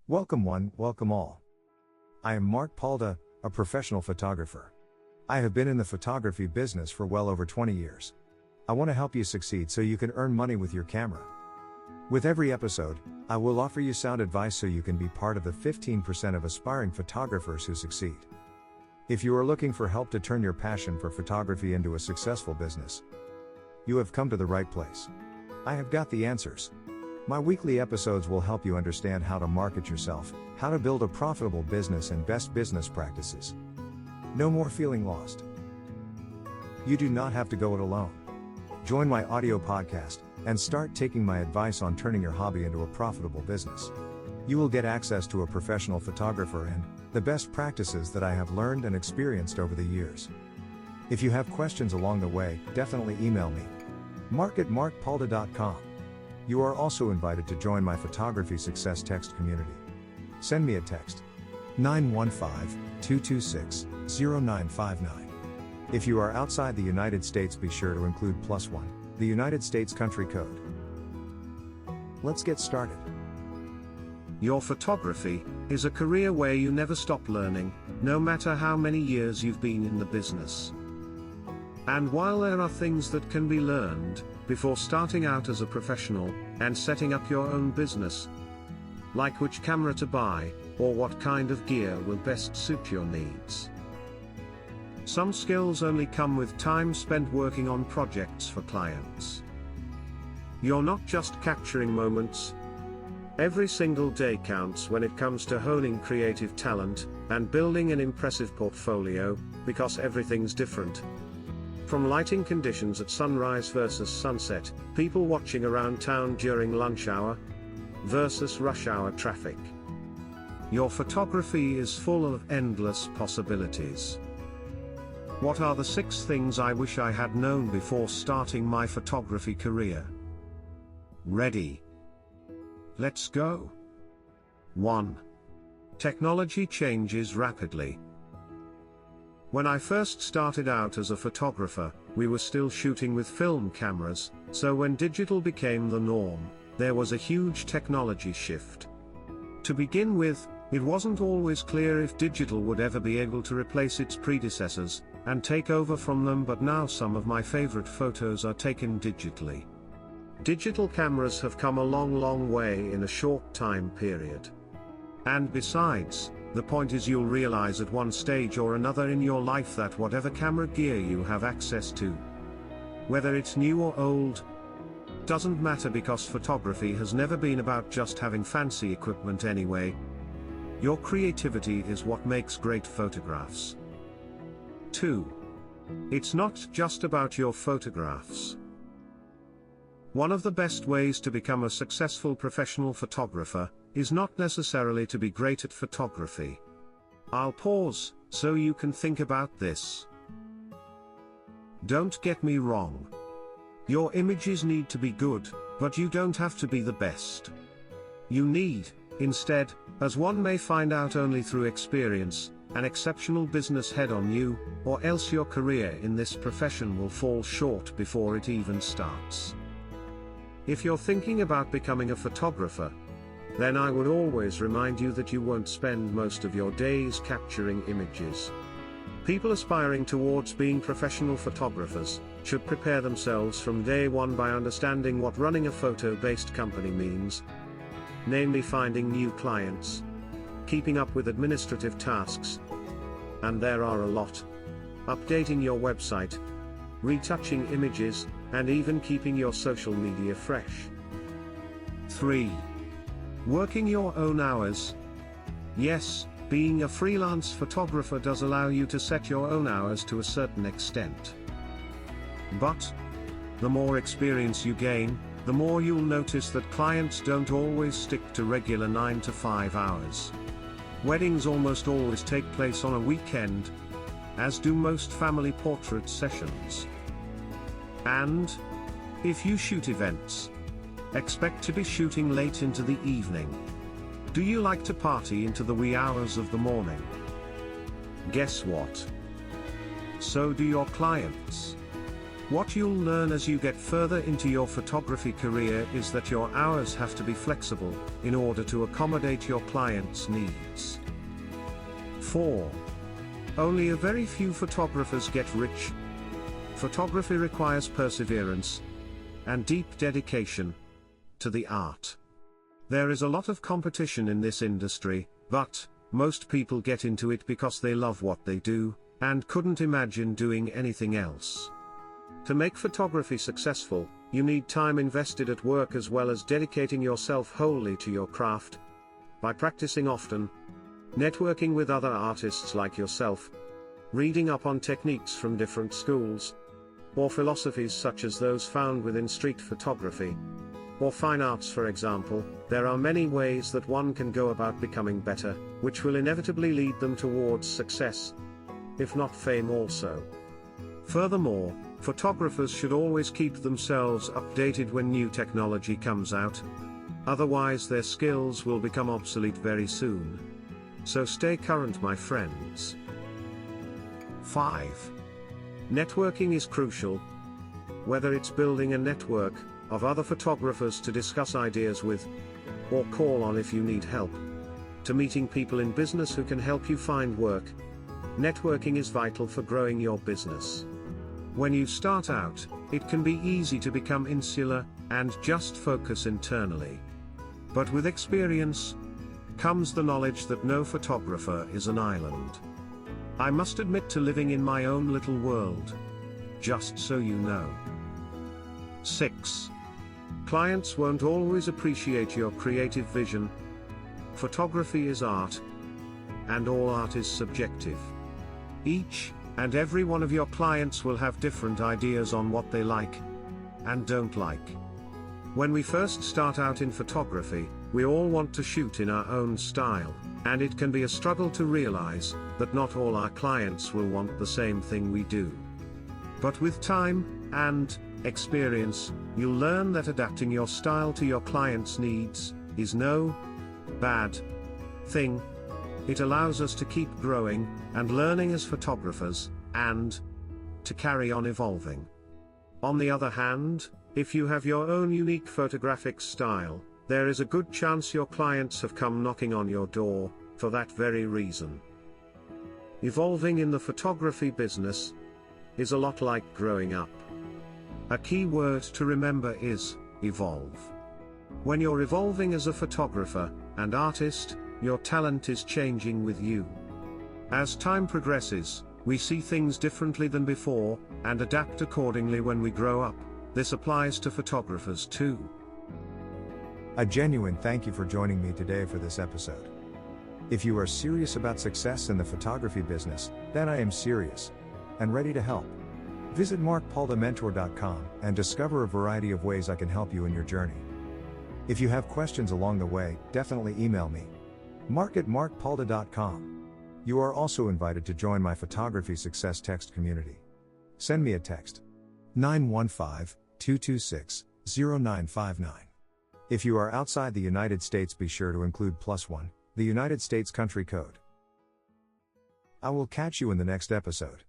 Welcome one, welcome all. I am Mark Paulda, a professional photographer. I have been in the photography business for well over 20 years. I want to help you succeed so you can earn money with your camera. With every episode, I will offer you sound advice so you can be part of the 15% of aspiring photographers who succeed. If you are looking for help to turn your passion for photography into a successful business, you have come to the right place. I have got the answers. My weekly episodes will help you understand how to market yourself, how to build a profitable business, and best business practices. No more feeling lost. You do not have to go it alone. Join my audio podcast and start taking my advice on turning your hobby into a profitable business. You will get access to a professional photographer and the best practices that I have learned and experienced over the years. If you have questions along the way, definitely email me. mark@markpaulda.com. You are also invited to join my photography success text community. Send me a text. 915-226-0959. If you are outside the United States, be sure to include +1, the United States country code. Let's get started. Your photography is a career where you never stop learning, no matter how many years you've been in the business. And while there are things that can be learned before starting out as a professional and setting up your own business, like which camera to buy or what kind of gear will best suit your needs, some skills only come with time spent working on projects for clients. You're not just capturing moments. Every single day counts when it comes to honing creative talent and building an impressive portfolio, because everything's different. From lighting conditions at sunrise versus sunset, people watching around town during lunch hour, versus rush hour traffic. Your photography is full of endless possibilities. What are the 6 things I wish I had known before starting my photography career? Ready? Let's go. 1. Technology changes rapidly. When I first started out as a photographer, we were still shooting with film cameras, so when digital became the norm, there was a huge technology shift. To begin with, it wasn't always clear if digital would ever be able to replace its predecessors and take over from them, but now some of my favorite photos are taken digitally. Digital cameras have come a long way in a short time period. And besides, the point is you'll realize at one stage or another in your life that whatever camera gear you have access to, whether it's new or old, doesn't matter, because photography has never been about just having fancy equipment anyway. Your creativity is what makes great photographs. 2. It's not just about your photographs. One of the best ways to become a successful professional photographer is not necessarily to be great at photography. I'll pause so you can think about this. Don't get me wrong. Your images need to be good, but you don't have to be the best. You need, instead, as one may find out only through experience, an exceptional business head on you, or else your career in this profession will fall short before it even starts. If you're thinking about becoming a photographer, then I would always remind you that you won't spend most of your days capturing images. People aspiring towards being professional photographers should prepare themselves from day one by understanding what running a photo-based company means, namely finding new clients, keeping up with administrative tasks, and there are a lot, updating your website, retouching images, and even keeping your social media fresh. 3. Working your own hours. Yes, being a freelance photographer does allow you to set your own hours to a certain extent. But the more experience you gain, the more you'll notice that clients don't always stick to regular 9 to 5 hours. Weddings almost always take place on a weekend, as do most family portrait sessions. And if you shoot events, expect to be shooting late into the evening. Do you like to party into the wee hours of the morning? Guess what? So do your clients. What you'll learn as you get further into your photography career is that your hours have to be flexible, in order to accommodate your clients' needs. 4. Only a very few photographers get rich. Photography requires perseverance and deep dedication to the art. There is a lot of competition in this industry, but most people get into it because they love what they do, and couldn't imagine doing anything else. To make photography successful, you need time invested at work as well as dedicating yourself wholly to your craft. By practicing often, networking with other artists like yourself, reading up on techniques from different schools, or philosophies such as those found within street photography, or fine arts for example, there are many ways that one can go about becoming better, which will inevitably lead them towards success, if not fame also. Furthermore, photographers should always keep themselves updated when new technology comes out. Otherwise their skills will become obsolete very soon. So stay current, my friends. 5. Networking is crucial. Whether it's building a network of other photographers to discuss ideas with, or call on if you need help, to meeting people in business who can help you find work, networking is vital for growing your business. When you start out, it can be easy to become insular and just focus internally. But with experience comes the knowledge that no photographer is an island. I must admit to living in my own little world. Just so you know. 6. Clients won't always appreciate your creative vision. Photography is art, and all art is subjective. Each and every one of your clients will have different ideas on what they like and don't like. When we first start out in photography, we all want to shoot in our own style, and it can be a struggle to realize that not all our clients will want the same thing we do. But with time and experience, you'll learn that adapting your style to your clients' needs is no bad thing. It allows us to keep growing and learning as photographers, and to carry on evolving. On the other hand, if you have your own unique photographic style, there is a good chance your clients have come knocking on your door for that very reason. Evolving in the photography business is a lot like growing up. A key word to remember is evolve. When you're evolving as a photographer and artist, your talent is changing with you. As time progresses, we see things differently than before, and adapt accordingly when we grow up. This applies to photographers too. A genuine thank you for joining me today for this episode. If you are serious about success in the photography business, then I am serious and ready to help. Visit markpaulda.mentor.com and discover a variety of ways I can help you in your journey. If you have questions along the way, definitely email me. mark@markpaulda.com. You are also invited to join my photography success text community. Send me a text. 915-226-0959. If you are outside the United States, be sure to include +1, the United States country code. I will catch you in the next episode.